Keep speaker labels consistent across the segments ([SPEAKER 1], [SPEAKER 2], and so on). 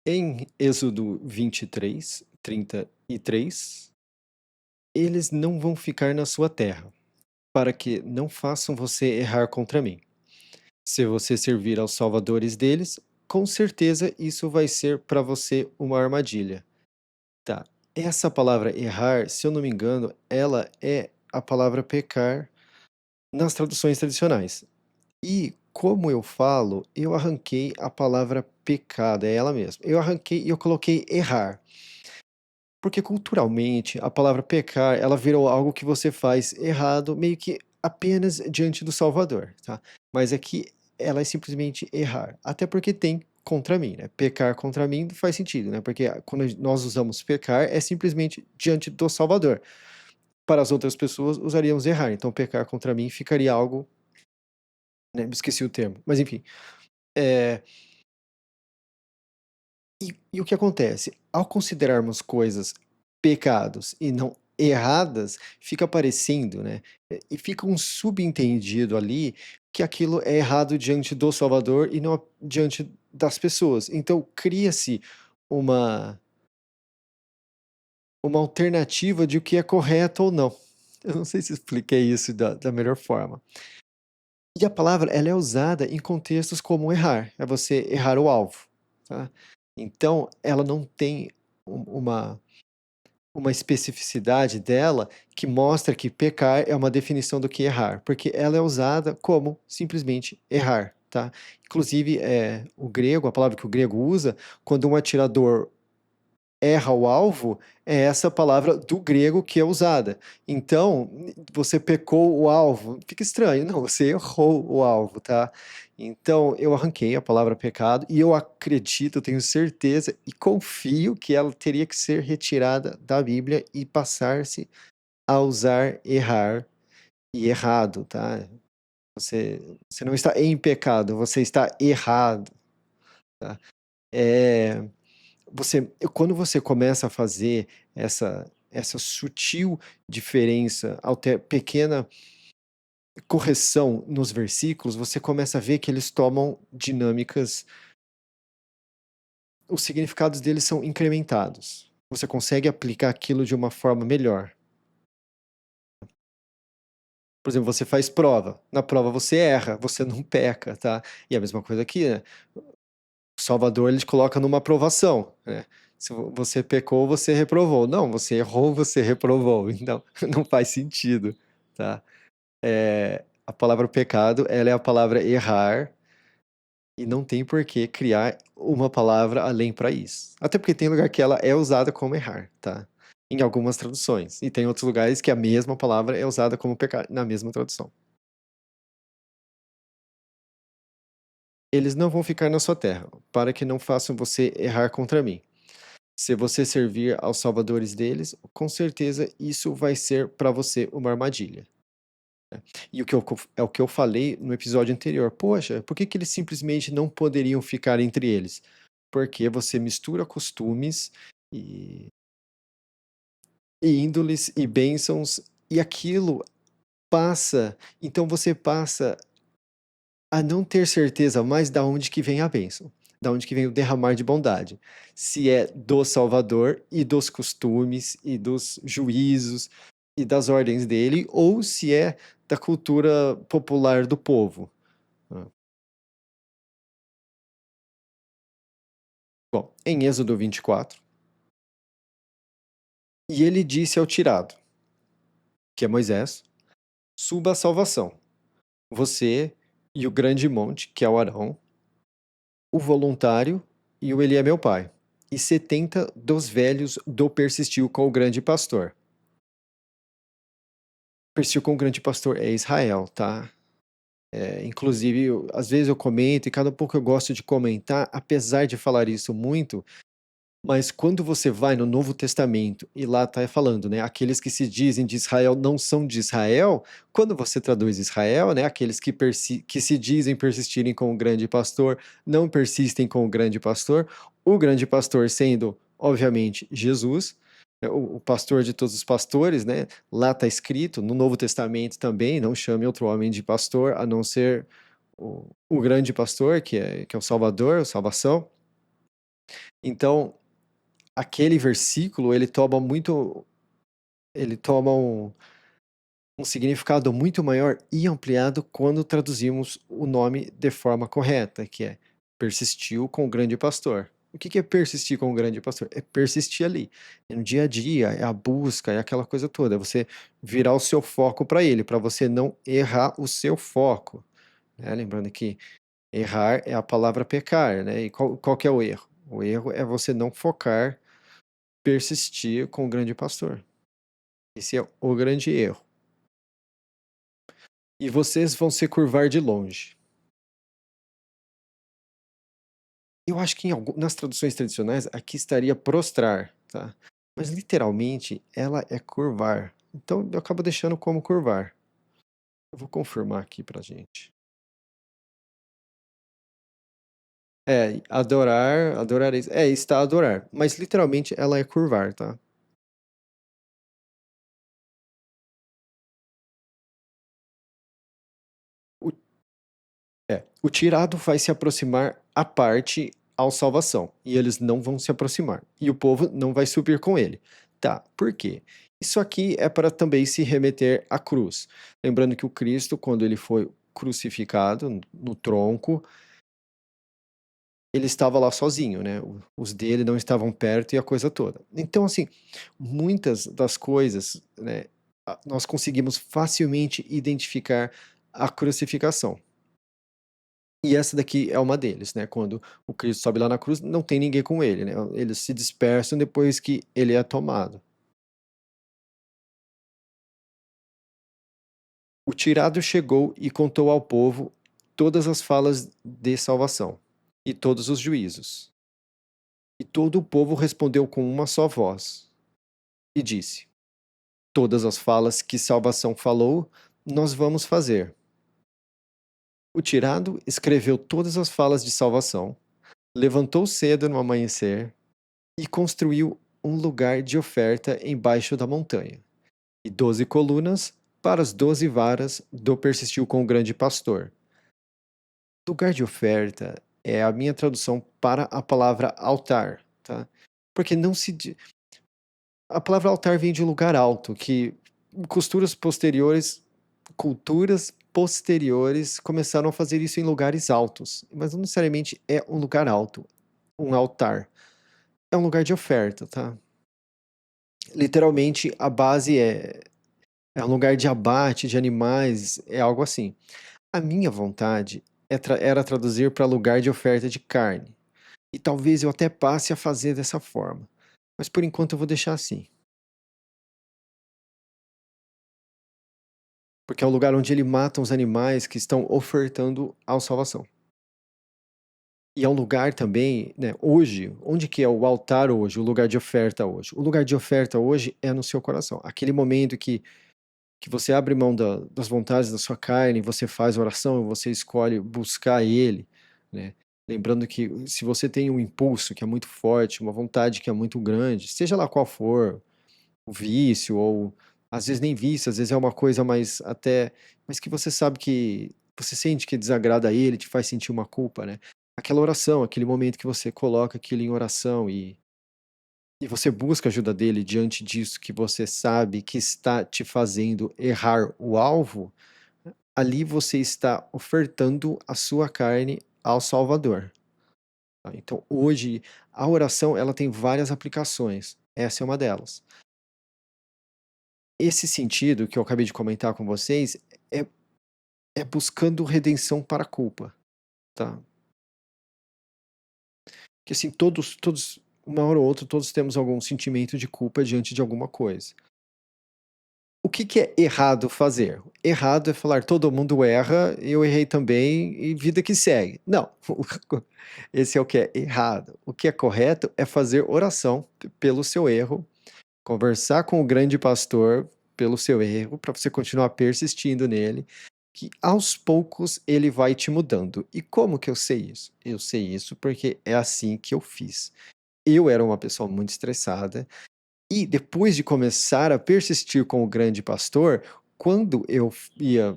[SPEAKER 1] Em Êxodo 23, 33, eles não vão ficar na sua terra, para que não façam você errar contra mim. Se você servir aos salvadores deles, com certeza isso vai ser para você uma armadilha. Tá. Essa palavra errar, se eu não me engano, ela é a palavra pecar nas traduções tradicionais. E como eu falo, eu arranquei a palavra pecado, é ela mesma. Eu arranquei e eu coloquei errar. Porque culturalmente a palavra pecar, ela virou algo que você faz errado, meio que apenas diante do Salvador, tá. Mas aqui ela é simplesmente errar, até porque tem contra mim, né, pecar contra mim faz sentido, né, porque quando nós usamos pecar é simplesmente diante do Salvador. Para as outras pessoas usaríamos errar, então pecar contra mim ficaria algo, né, me esqueci o termo, mas enfim. Eh, e o que acontece? Ao considerarmos coisas pecados e não erradas, fica parecendo, né, e fica um subentendido ali, que aquilo é errado diante do Salvador e não diante das pessoas. Então cria-se uma uma alternativa de o que é correto ou não. Eu não sei se expliquei isso da melhor forma. E a palavra ela é usada em contextos como errar, é você errar o alvo, tá. Então ela não tem uma especificidade dela que mostra que pecar é uma definição do que errar, porque ela é usada como simplesmente errar, tá. Inclusive, o grego, a palavra que o grego usa, quando um atirador erra o alvo, é essa palavra do grego que é usada. Então, você pecou o alvo, fica estranho. Não, você errou o alvo, tá? Então, eu arranquei a palavra pecado e eu acredito, eu tenho certeza e confio que ela teria que ser retirada da Bíblia e passar-se a usar errar e errado, tá? Você não está em pecado, você está errado, tá? Eh quando você começa a fazer essa sutil diferença, pequena correção nos versículos, você começa a ver que eles tomam dinâmicas, os significados deles são incrementados. Você consegue aplicar aquilo de uma forma melhor. Por exemplo, você faz prova, na prova você erra, você não peca, tá. E a mesma coisa aqui, né. O Salvador ele te coloca numa aprovação, né. Se você pecou, você reprovou. Não, você errou, você reprovou. Então, não faz sentido, tá. A palavra pecado, ela é a palavra errar, e não tem por que criar uma palavra além para isso. Até porque tem lugar que ela é usada como errar, tá. Em algumas traduções, e tem outros lugares que a mesma palavra é usada como pecar, na mesma tradução. Eles não vão ficar na sua terra, para que não façam você errar contra mim. Se você servir aos salvadores deles, com certeza isso vai ser para você uma armadilha. E é o que eu falei no episódio anterior. Poxa, por que que eles simplesmente não poderiam ficar entre eles? Porque você mistura costumes e, e índoles e bênçãos, e aquilo passa. Então você passa a não ter certeza mais da onde que vem a bênção, da onde que vem o derramar de bondade. Se é do Salvador e dos costumes e dos juízos e das ordens dele, ou se é da cultura popular do povo. Hã. Bom, em Êxodo 24, e ele disse ao tirado, que é Moisés: "Suba a salvação, você e o grande monte, que é o Arão, o voluntário e o Eli é meu pai. E 70 dos velhos do persistiu com o grande pastor." Persistiu com o grande pastor é Israel, tá? Inclusive, às vezes eu comento e cada pouco eu gosto de comentar, apesar de falar isso muito, mas quando você vai no Novo Testamento e lá tá falando, né, aqueles que se dizem de Israel não são de Israel, quando você traduz Israel, né, aqueles que se dizem persistirem com o grande pastor, não persistem com o grande pastor sendo, obviamente, Jesus, né, o pastor de todos os pastores, né, lá está escrito, no Novo Testamento também, não chame outro homem de pastor, a não ser o grande pastor, que é o Salvador, a salvação. Então, aquele versículo, ele toma um significado muito maior e ampliado quando traduzimos o nome de forma correta, que é persistiu com o grande pastor. O que é persistir com o grande pastor? É persistir ali, é no dia a dia, é a busca, é aquela coisa toda, é você virar o seu foco para ele, para você não errar o seu foco, né? Lembrando que errar é a palavra pecar, né? E qual que é o erro? O erro é você não focar, persistir com o grande pastor. Esse é o grande erro. E vocês vão se curvar de longe. Eu acho que nas traduções tradicionais aqui estaria prostrar, tá? Mas literalmente ela é curvar. Então eu acabo deixando como curvar. Eu vou confirmar aqui pra gente. É, adorar, adorareis. É, está a adorar. Mas literalmente ela é curvar, tá? O, o tirado vai se aproximar à parte ao salvação. E eles não vão se aproximar. E o povo não vai subir com ele. Tá, por quê? Isso aqui é para também se remeter à cruz. Lembrando que o Cristo, quando ele foi crucificado no tronco, ele estava lá sozinho, né? Os dele não estavam perto e a coisa toda. Então, assim, muitas das coisas, né, nós conseguimos facilmente identificar a crucificação. E essa daqui é uma deles, né? Quando o Cristo sobe lá na cruz, não tem ninguém com ele, né? Eles se dispersam depois que ele é tomado. O tirado chegou e contou ao povo todas as falas de salvação e todos os juízos. E todo o povo respondeu com uma só voz e disse: todas as falas que salvação falou, nós vamos fazer. O tirado escreveu todas as falas de salvação, levantou cedo no amanhecer e construiu um lugar de oferta embaixo da montanha, e 12 colunas para as 12 varas do persistiu com o grande pastor. Lugar de oferta é a minha tradução para a palavra altar, tá? Porque não se. A palavra altar vem de lugar alto, que costuras posteriores, culturas posteriores começaram a fazer isso em lugares altos, mas não necessariamente é um lugar alto, um altar. É um lugar de oferta, tá? Literalmente, a base é um lugar de abate de animais, é algo assim. A minha vontade era traduzir para lugar de oferta de carne. E talvez eu até passe a fazer dessa forma. Mas por enquanto eu vou deixar assim. Porque é o lugar onde ele mata os animais que estão ofertando à salvação. E é um lugar também, né, hoje, onde que é o altar hoje, o lugar de oferta hoje? O lugar de oferta hoje é no seu coração. Aquele momento que você abre mão das vontades da sua carne, você faz oração, você escolhe buscar Ele, né? Lembrando que se você tem um impulso que é muito forte, uma vontade que é muito grande, seja lá qual for, o vício, ou às vezes nem vício, às vezes é uma coisa mais até, mas que você sabe que você sente que desagrada a Ele, te faz sentir uma culpa, né? Aquela oração, aquele momento que você coloca aquilo em oração e você busca a ajuda dele diante disso que você sabe que está te fazendo errar o alvo, ali você está ofertando a sua carne ao Salvador. Tá? Então, hoje, a oração ela tem várias aplicações. Essa é uma delas. Esse sentido que eu acabei de comentar com vocês é, é buscando redenção para a culpa. Tá? Que assim, todos, uma hora ou outra, todos temos algum sentimento de culpa diante de alguma coisa. O que que é errado fazer? Errado é falar todo mundo erra, eu errei também e vida que segue. Não, esse é o que é errado. O que é correto é fazer oração pelo seu erro, conversar com o grande pastor pelo seu erro, para você continuar persistindo nele, que aos poucos ele vai te mudando. E como que eu sei isso? Eu sei isso porque é assim que eu fiz. Eu era uma pessoa muito estressada, e depois de começar a persistir com o grande pastor, quando eu ia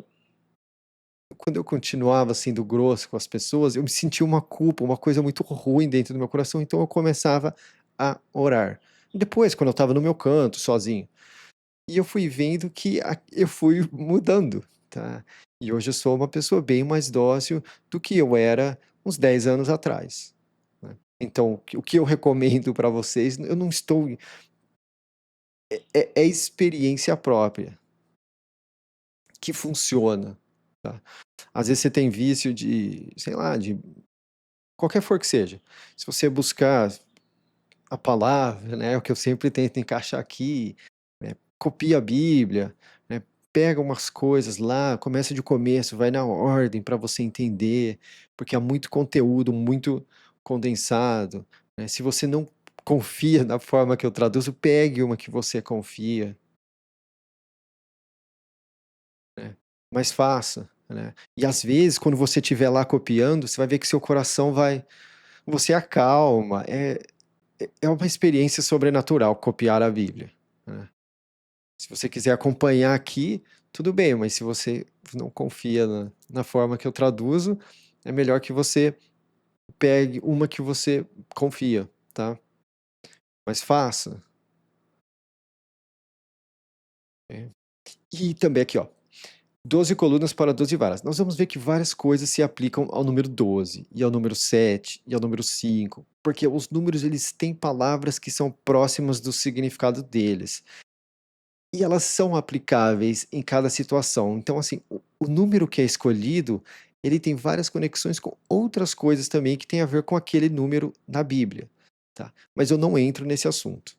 [SPEAKER 1] quando eu continuava sendo grosso com as pessoas, eu me sentia uma culpa, uma coisa muito ruim dentro do meu coração, então eu começava a orar. Depois, quando eu estava no meu canto, sozinho, e eu fui vendo que eu fui mudando, tá? E hoje eu sou uma pessoa bem mais dócil do que eu era uns 10 anos atrás, né? Então, o que eu recomendo para vocês, eu não estou. É experiência própria que funciona, tá? Às vezes você tem vício de, sei lá, de qualquer for que seja. Se você buscar a palavra, né, o que eu sempre tento encaixar aqui, né, copia a Bíblia, né, pega umas coisas lá, começa de começo, vai na ordem para você entender, porque há muito conteúdo, muito condensado, né? Se você não confia na forma que eu traduzo, pegue uma que você confia, né? Mas faça, né? E às vezes, quando você estiver lá copiando, você vai ver que seu coração vai, você acalma. É uma experiência sobrenatural copiar a Bíblia, né? Se você quiser acompanhar aqui, tudo bem, mas se você não confia na forma que eu traduzo, é melhor que você pegue uma que você confia, tá? Mas faça. É. E também aqui, ó, 12 colunas para 12 varas. Nós vamos ver que várias coisas se aplicam ao número 12, e ao número 7, e ao número 5, porque os números eles têm palavras que são próximas do significado deles. E elas são aplicáveis em cada situação. Então, assim, o número que é escolhido, ele tem várias conexões com outras coisas também que têm a ver com aquele número na Bíblia, tá? Mas eu não entro nesse assunto.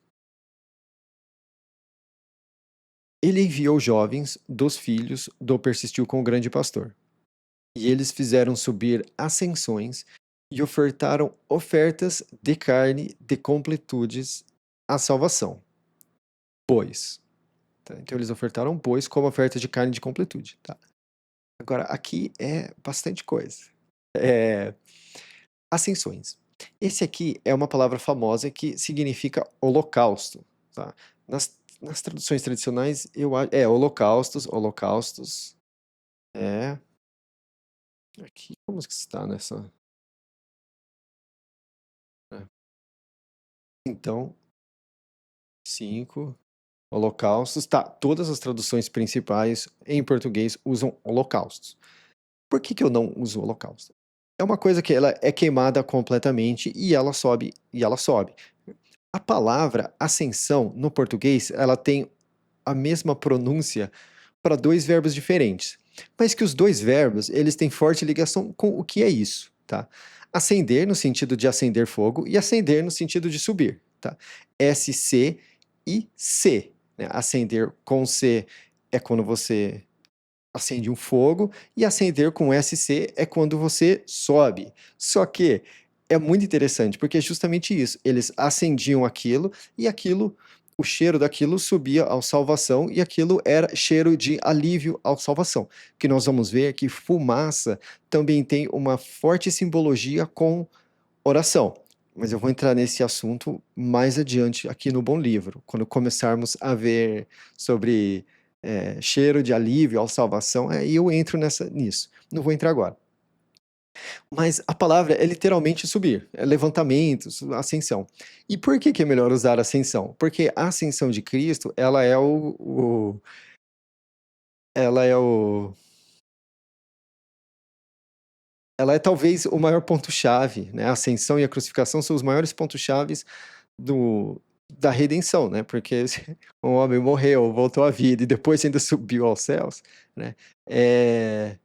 [SPEAKER 1] Ele enviou jovens dos filhos do persistiu com o grande pastor. E eles fizeram subir ascensões e ofertaram ofertas de carne de completudes à salvação. Bois. Tá? Então eles ofertaram bois como oferta de carne de completude. Tá? Agora, aqui é bastante coisa. É, ascensões. Esse aqui é uma palavra famosa que significa holocausto. Tá? Nas traduções tradicionais, holocaustos, holocaustos. É. Aqui, como que está nessa? É. Então, 5 holocaustos. Tá, todas as traduções principais em português usam holocaustos. Por que eu não uso holocausto? É uma coisa que ela é queimada completamente e ela sobe, e ela sobe. A palavra ascensão, no português, ela tem a mesma pronúncia para dois verbos diferentes, mas que os dois verbos, eles têm forte ligação com o que é isso, tá? Acender no sentido de acender fogo e acender no sentido de subir, tá? SC e C, né? Acender com C é quando você acende um fogo e acender com SC é quando você sobe. Só que é muito interessante, porque é justamente isso. Eles acendiam aquilo e aquilo, o cheiro daquilo subia ao salvação e aquilo era cheiro de alívio ao salvação. Que nós vamos ver que fumaça também tem uma forte simbologia com oração. Mas eu vou entrar nesse assunto mais adiante aqui no Bom Livro, quando começarmos a ver sobre cheiro de alívio ao salvação, aí eu entro nisso. Não vou entrar agora. Mas a palavra é literalmente subir, é levantamento, ascensão. E por que é melhor usar ascensão? Porque a ascensão de Cristo, ela é o, ela é talvez o maior ponto-chave, né? A ascensão e a crucificação são os maiores pontos-chaves da redenção, né? Porque um homem morreu, voltou à vida e depois ainda subiu aos céus, né? É,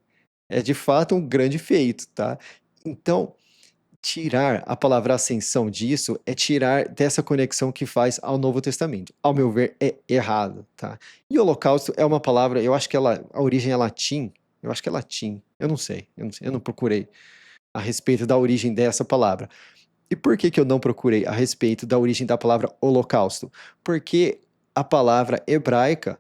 [SPEAKER 1] é de fato um grande feito, tá? Então, tirar a palavra ascensão disso é tirar dessa conexão que faz ao Novo Testamento. Ao meu ver, é errado, tá? E holocausto é uma palavra, eu acho que a origem é latim, eu acho que é latim, eu não procurei a respeito da origem dessa palavra. E por que eu não procurei a respeito da origem da palavra holocausto? Porque a palavra hebraica,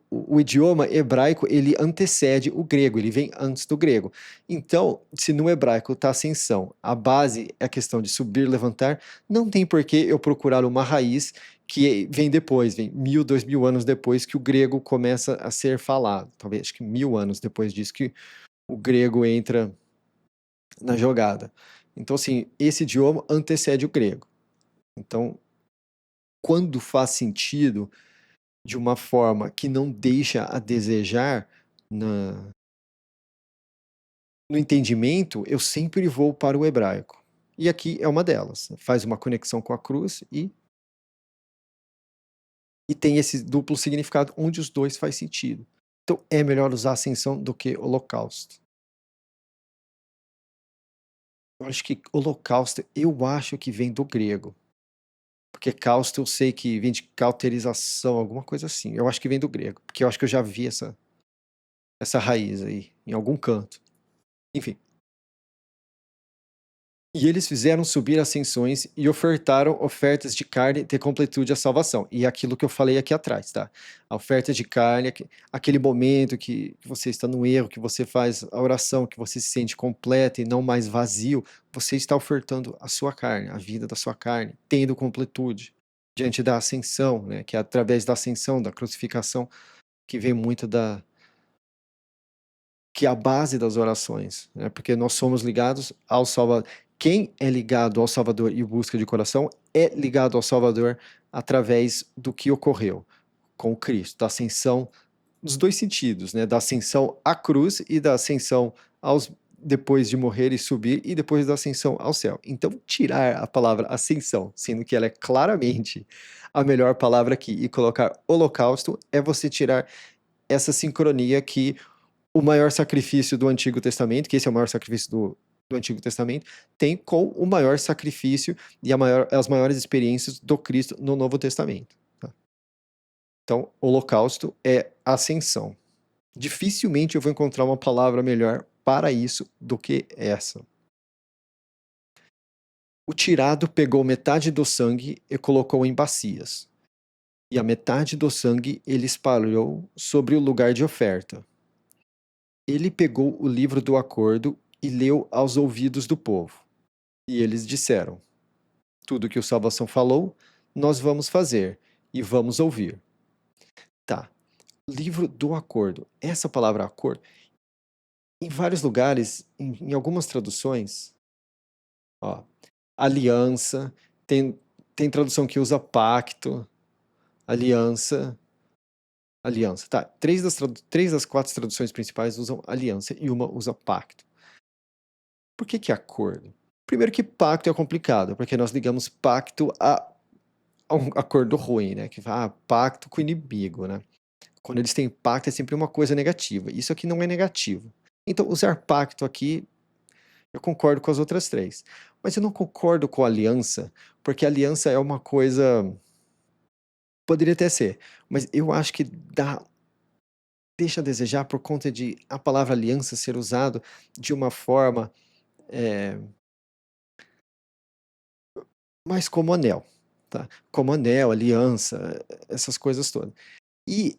[SPEAKER 1] o idioma hebraico, ele antecede o grego, ele vem antes do grego. Então, se no hebraico está ascensão, a base é a questão de subir, levantar, não tem por que eu procurar uma raiz que vem depois, vem 1.000, 2.000 anos depois que o grego começa a ser falado. Talvez, acho que 1.000 anos depois disso que o grego entra na jogada. Então, assim, esse idioma antecede o grego. Então, quando faz sentido de uma forma que não deixa a desejar no entendimento, eu sempre vou para o hebraico. E aqui é uma delas. Faz uma conexão com a cruz e tem esse duplo significado onde os dois faz sentido. Então é melhor usar ascensão do que holocausto. Eu acho que holocausto, eu acho que vem do grego. Porque causto eu sei que vem de cauterização, alguma coisa assim. Eu acho que vem do grego. Porque eu acho que eu já vi essa raiz aí, em algum canto. Enfim. E eles fizeram subir ascensões e ofertaram ofertas de carne de completude à salvação. E é aquilo que eu falei aqui atrás, tá? A oferta de carne, aquele momento que você está no erro, que você faz a oração, que você se sente completo e não mais vazio, você está ofertando a sua carne, a vida da sua carne, tendo completude diante da ascensão, né? Que é através da ascensão, da crucificação, que vem muito que é a base das orações, né? Porque nós somos ligados ao Salvador. Quem é ligado ao Salvador e busca de coração é ligado ao Salvador através do que ocorreu com Cristo, da ascensão, nos dois sentidos, né? Da ascensão à cruz e da ascensão depois de morrer e subir e depois da ascensão ao céu. Então, tirar a palavra ascensão, sendo que ela é claramente a melhor palavra aqui, e colocar holocausto, é você tirar essa sincronia que o maior sacrifício do Antigo Testamento, que esse é o maior sacrifício do Antigo Testamento, tem com o maior sacrifício e as maiores experiências do Cristo no Novo Testamento. Tá? Então, holocausto é ascensão. Dificilmente eu vou encontrar uma palavra melhor para isso do que essa. O tirado pegou metade do sangue e colocou em bacias, e a metade do sangue ele espalhou sobre o lugar de oferta. Ele pegou o livro do acordo e leu aos ouvidos do povo. E eles disseram: tudo que o Salvação falou, nós vamos fazer e vamos ouvir. Tá. Livro do acordo. Essa palavra acordo, em vários lugares, em algumas traduções, ó, aliança, tem tradução que usa pacto, aliança, aliança. Tá, três das quatro traduções principais usam aliança e uma usa pacto. Por que acordo? Primeiro que pacto é complicado, porque nós ligamos pacto a um acordo ruim, né? Que pacto com o inimigo, né? Quando eles têm pacto é sempre uma coisa negativa. Isso aqui não é negativo. Então, usar pacto aqui, eu concordo com as outras três. Mas eu não concordo com aliança, porque aliança é uma coisa. Poderia até ser, mas eu acho que deixa a desejar por conta de a palavra aliança ser usado de uma forma mais como anel, tá? Como anel, aliança, essas coisas todas. E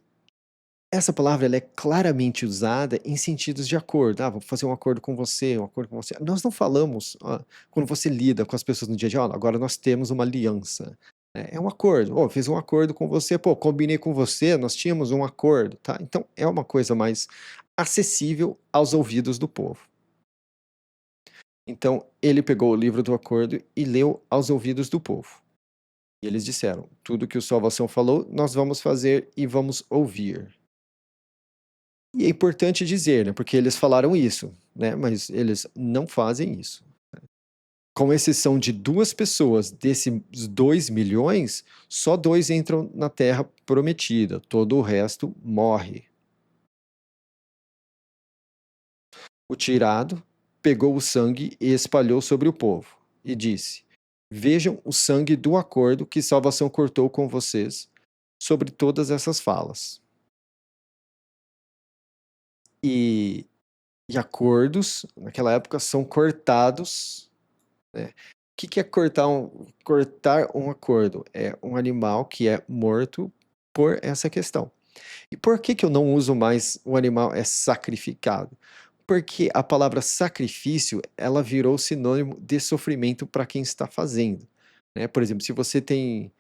[SPEAKER 1] essa palavra ela é claramente usada em sentidos de acordo. Vou fazer um acordo com você, um acordo com você. Nós não falamos, quando você lida com as pessoas no dia a dia, agora nós temos uma aliança. É um acordo. Fiz um acordo com você, combinei com você, nós tínhamos um acordo, tá? Então é uma coisa mais acessível aos ouvidos do povo. Então ele pegou o livro do acordo e leu aos ouvidos do povo. E eles disseram: tudo que o Salvação falou, nós vamos fazer e vamos ouvir. E é importante dizer, né, porque eles falaram isso, né, mas eles não fazem isso. Com exceção de 2 pessoas desses 2 milhões, só 2 entram na terra prometida, todo o resto morre. O tirado pegou o sangue e espalhou sobre o povo, e disse: vejam o sangue do acordo que salvação cortou com vocês sobre todas essas falas. E, e acordos, naquela época, são cortados. Né? O que é cortar um acordo? É um animal que é morto por essa questão. E por que eu não uso mais o animal é sacrificado? Porque a palavra sacrifício, ela virou sinônimo de sofrimento para quem está fazendo. Né? Por exemplo, se você tem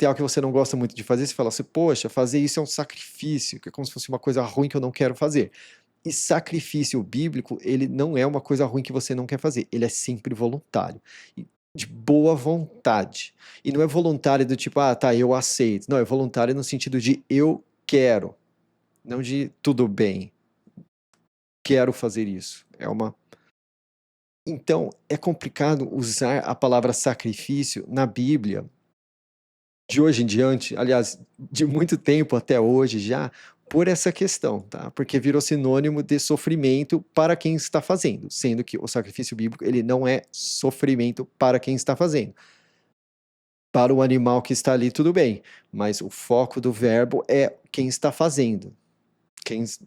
[SPEAKER 1] algo que você não gosta muito de fazer, você fala assim, poxa, fazer isso é um sacrifício, que é como se fosse uma coisa ruim que eu não quero fazer. E sacrifício bíblico, ele não é uma coisa ruim que você não quer fazer, ele é sempre voluntário, de boa vontade. E não é voluntário do tipo, ah, tá, eu aceito. Não, é voluntário no sentido de eu quero, não de tudo bem, quero fazer isso. Então, é complicado usar a palavra sacrifício na Bíblia, de hoje em diante, aliás, de muito tempo até hoje já, por essa questão, tá? Porque virou sinônimo de sofrimento para quem está fazendo, sendo que o sacrifício bíblico, ele não é sofrimento para quem está fazendo. Para o animal que está ali, tudo bem, mas o foco do verbo é quem está fazendo.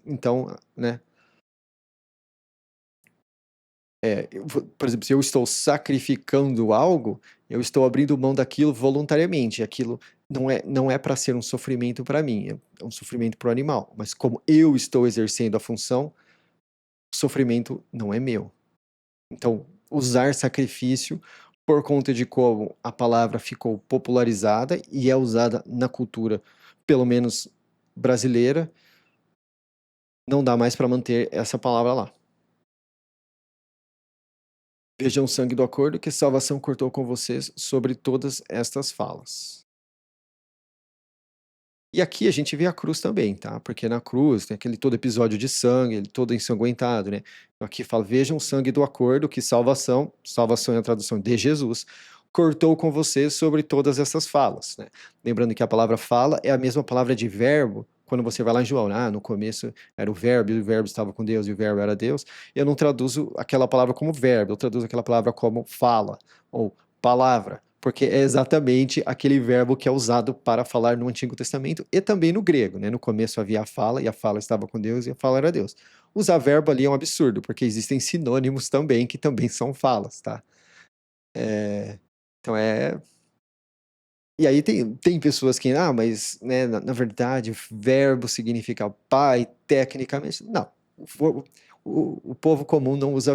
[SPEAKER 1] Então, né? Por exemplo, se eu estou sacrificando algo, eu estou abrindo mão daquilo voluntariamente. Aquilo não é para ser um sofrimento para mim, é um sofrimento para o animal. Mas como eu estou exercendo a função, o sofrimento não é meu. Então, usar sacrifício por conta de como a palavra ficou popularizada e é usada na cultura, pelo menos brasileira, não dá mais para manter essa palavra lá. Vejam o sangue do acordo que salvação cortou com vocês sobre todas estas falas. E aqui a gente vê a cruz também, tá? Porque na cruz tem aquele todo episódio de sangue, ele todo ensanguentado, né? Então aqui fala, vejam o sangue do acordo que salvação é a tradução de Jesus, cortou com vocês sobre todas essas falas, né? Lembrando que a palavra fala é a mesma palavra de verbo, quando você vai lá em João, no começo era o verbo, e o verbo estava com Deus, e o verbo era Deus. Eu não traduzo aquela palavra como verbo, eu traduzo aquela palavra como fala, ou palavra, porque é exatamente aquele verbo que é usado para falar no Antigo Testamento e também no grego, né? No começo havia a fala, e a fala estava com Deus, e a fala era Deus. Usar verbo ali é um absurdo, porque existem sinônimos também, que também são falas, tá? Então é... E aí tem pessoas que, mas, né, na verdade, verbo significa pai, tecnicamente. Não. O povo comum não usa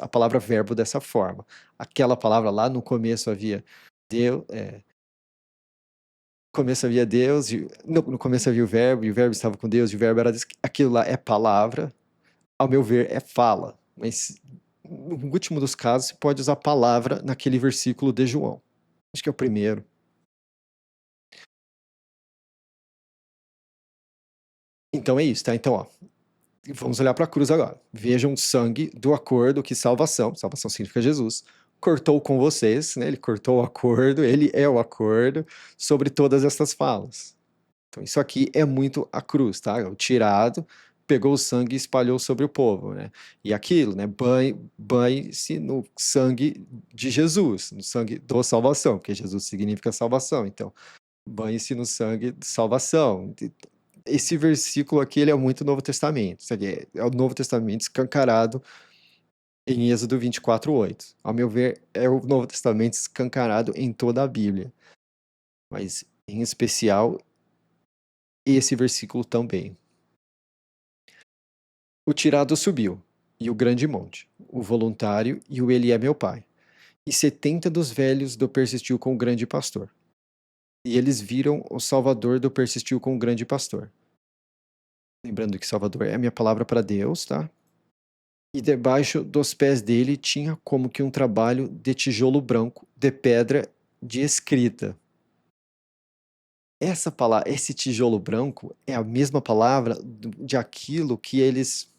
[SPEAKER 1] a palavra verbo dessa forma. Aquela palavra lá no começo havia Deus, começo havia Deus, no começo havia o verbo, e o verbo estava com Deus, e o verbo era Deus. Aquilo lá é palavra, ao meu ver, é fala. Mas, no último dos casos, você pode usar palavra naquele versículo de João. Acho que é o primeiro. Então é isso, tá? Então, ó, vamos olhar para a cruz agora. Vejam o sangue do acordo que salvação significa Jesus, cortou com vocês, né? Ele cortou o acordo, ele é o acordo sobre todas essas falas. Então, isso aqui é muito a cruz, tá? O tirado pegou o sangue e espalhou sobre o povo, né? E aquilo, né? Banhe-se no sangue de Jesus, no sangue da salvação, porque Jesus significa salvação. Então, banhe-se no sangue de salvação. Esse versículo aqui, ele é muito Novo Testamento. Isso aqui é o Novo Testamento escancarado em Êxodo 24:8. Ao meu ver, é o Novo Testamento escancarado em toda a Bíblia. Mas, em especial, esse versículo também. O tirado subiu, e o grande monte, o voluntário e o ele é meu pai. E 70 dos velhos do persistiu com o grande pastor. E eles viram o Salvador do persistiu com o grande pastor. Lembrando que Salvador é a minha palavra para Deus, tá? E debaixo dos pés dele tinha como que um trabalho de tijolo branco, de pedra de escrita. Essa palavra, esse tijolo branco é a mesma palavra de aquilo que eles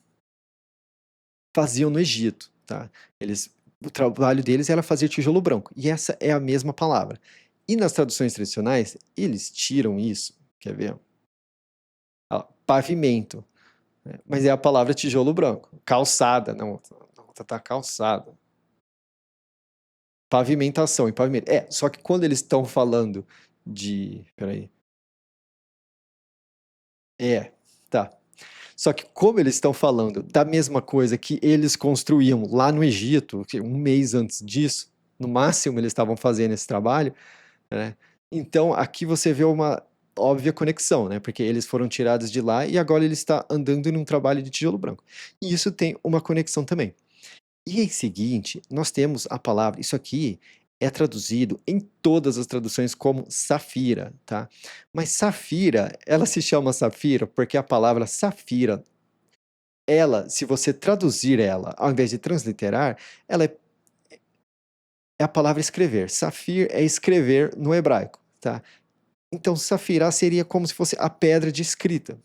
[SPEAKER 1] faziam no Egito, tá? O trabalho deles era fazer tijolo branco, e essa é a mesma palavra. E nas traduções tradicionais, eles tiram isso, quer ver? Pavimento, né? Mas é a palavra tijolo branco. Calçada, não, tá calçada. Pavimentação e pavimento. Só que quando eles estão falando de... Peraí. Tá. Só que como eles estão falando da mesma coisa que eles construíam lá no Egito, um mês antes disso, no máximo eles estavam fazendo esse trabalho, né? Então aqui você vê uma óbvia conexão, né? Porque eles foram tirados de lá e agora ele está andando num trabalho de tijolo branco. E isso tem uma conexão também. E em seguinte, nós temos a palavra, isso aqui é traduzido em todas as traduções como safira, tá? Mas safira, ela se chama safira porque a palavra safira ela, se você traduzir ela, ao invés de transliterar, ela é a palavra escrever. Safir é escrever no hebraico, tá? Então, safirá seria como se fosse a pedra de escrita.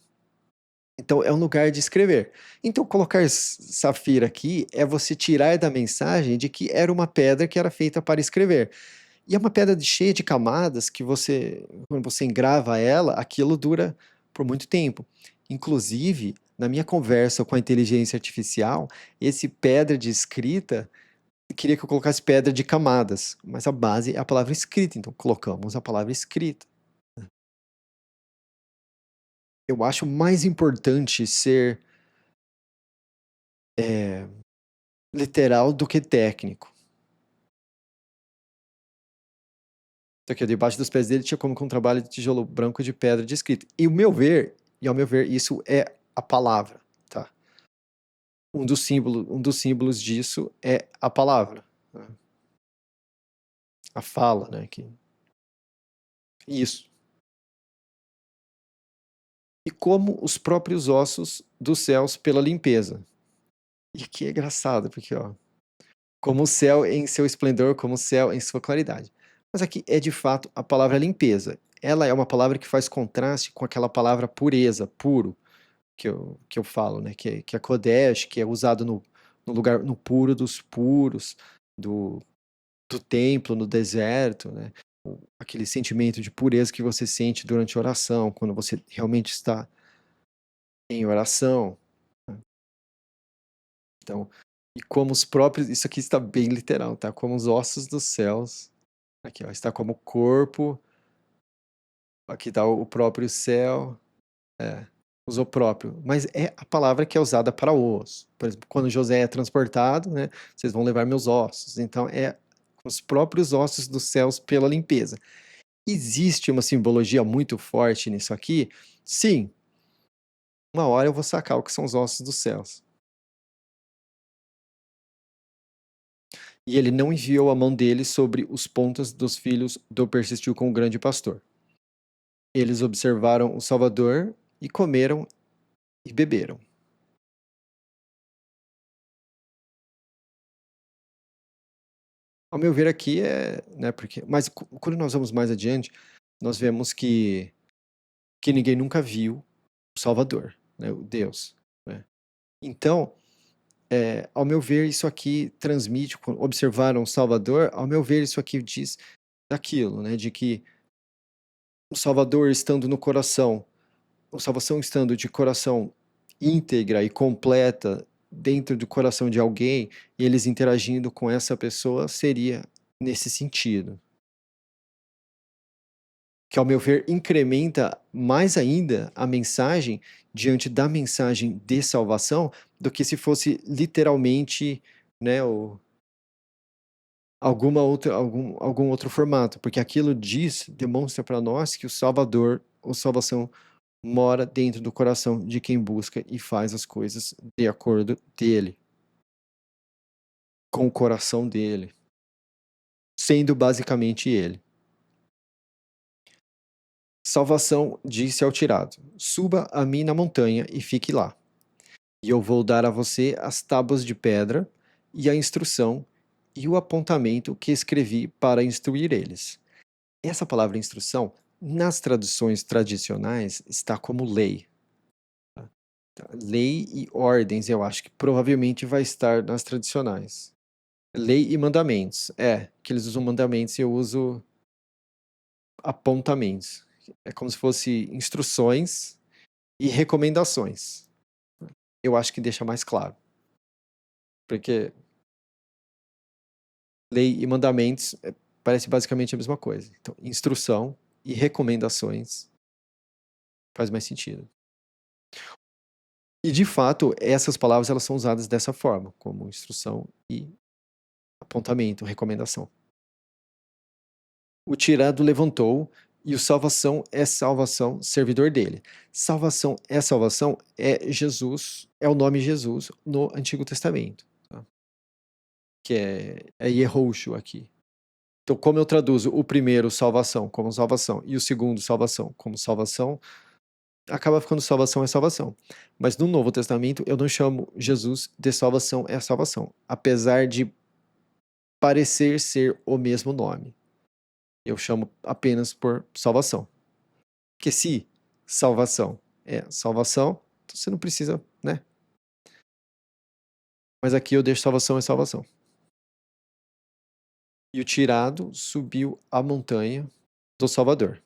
[SPEAKER 1] Então, é um lugar de escrever. Então, colocar safira aqui é você tirar da mensagem de que era uma pedra que era feita para escrever. E é uma pedra cheia de camadas que você, quando você engrava ela, aquilo dura por muito tempo. Inclusive, na minha conversa com a inteligência artificial, esse pedra de escrita queria que eu colocasse pedra de camadas, mas a base é a palavra escrita, então colocamos a palavra escrita. Eu acho mais importante ser é, literal do que técnico. Então, aqui, debaixo dos pés dele tinha como com um trabalho de tijolo branco de pedra de escrita. E ao meu ver, isso é a palavra, tá? Um dos símbolos disso é a palavra, né? A fala, né? Isso. E como os próprios ossos dos céus pela limpeza. E aqui é engraçado, porque, ó, como o céu em seu esplendor, como o céu em sua claridade. Mas aqui é de fato a palavra limpeza. Ela é uma palavra que faz contraste com aquela palavra pureza, puro, que eu falo, né? Que é Kodesh, que é usado no lugar, no puro dos puros, do, do templo, no deserto, né? Aquele sentimento de pureza que você sente durante a oração, quando você realmente está em oração, né? Então, e como os próprios, isso aqui está bem literal, tá? Como os ossos dos céus, aqui, ó, está como corpo, aqui está o próprio céu, é, usou próprio, mas é a palavra que é usada para osso. Por exemplo, quando José é transportado, né? Vocês vão levar meus ossos. Então, é os próprios ossos dos céus pela limpeza. Existe uma simbologia muito forte nisso aqui? Sim. Uma hora eu vou sacar o que são os ossos dos céus. E ele não enviou a mão dele sobre os pontas dos filhos do persistiu com o grande pastor. Eles observaram o Salvador e comeram e beberam. Ao meu ver aqui né, porque, mas quando nós vamos mais adiante, nós vemos que ninguém nunca viu o Salvador, né, o Deus, né? Então, ao meu ver, isso aqui transmite, observaram o Salvador, ao meu ver, isso aqui diz daquilo, né, de que o Salvador estando no coração, a salvação estando de coração íntegra e completa dentro do coração de alguém, e eles interagindo com essa pessoa, seria nesse sentido. Que, ao meu ver, incrementa mais ainda a mensagem diante da mensagem de salvação do que se fosse literalmente, né, algum outro formato, porque aquilo demonstra para nós que o Salvador, ou salvação, mora dentro do coração de quem busca e faz as coisas de acordo dele, com o coração dele, sendo basicamente ele. Salvação disse ao tirado: Suba a mim na montanha e fique lá. E eu vou dar a você as tábuas de pedra e a instrução e o apontamento que escrevi para instruir eles. Essa palavra instrução, nas traduções tradicionais, está como lei. Tá? Lei e ordens, eu acho que provavelmente vai estar nas tradicionais. Lei e mandamentos. Que eles usam mandamentos e eu uso apontamentos. É como se fosse instruções e recomendações. Eu acho que deixa mais claro. Porque lei e mandamentos parece basicamente a mesma coisa. Então, instrução e recomendações faz mais sentido. E de fato, essas palavras elas são usadas dessa forma, como instrução e apontamento, recomendação. O tirado levantou e o salvação, servidor dele. Salvação é Jesus, é o nome Jesus no Antigo Testamento, tá? Que é Yehoshua aqui. Então, como eu traduzo o primeiro salvação como salvação e o segundo salvação como salvação, acaba ficando salvação é salvação. Mas no Novo Testamento eu não chamo Jesus de salvação é salvação, apesar de parecer ser o mesmo nome. Eu chamo apenas por salvação. Porque se salvação é salvação, então você não precisa, né? Mas aqui eu deixo salvação é salvação. E o tirado subiu a montanha do Salvador.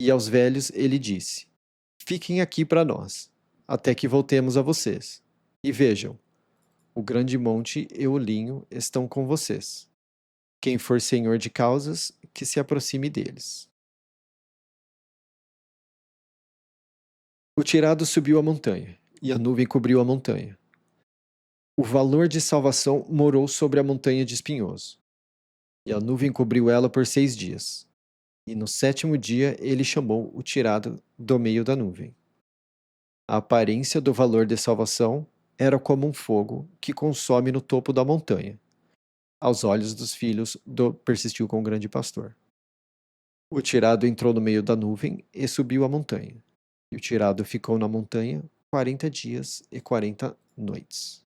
[SPEAKER 1] E aos velhos ele disse: Fiquem aqui para nós, até que voltemos a vocês. E vejam, o grande monte e o linho estão com vocês. Quem for senhor de causas, que se aproxime deles. O tirado subiu a montanha, e a nuvem cobriu a montanha. O valor de salvação morou sobre a montanha de espinhoso, e a nuvem cobriu ela por 6 dias. E no sétimo dia ele chamou o tirado do meio da nuvem. A aparência do valor de salvação era como um fogo que consome no topo da montanha. Aos olhos dos filhos do persistiu com o grande pastor. O tirado entrou no meio da nuvem e subiu a montanha. E o tirado ficou na montanha 40 dias e 40 noites.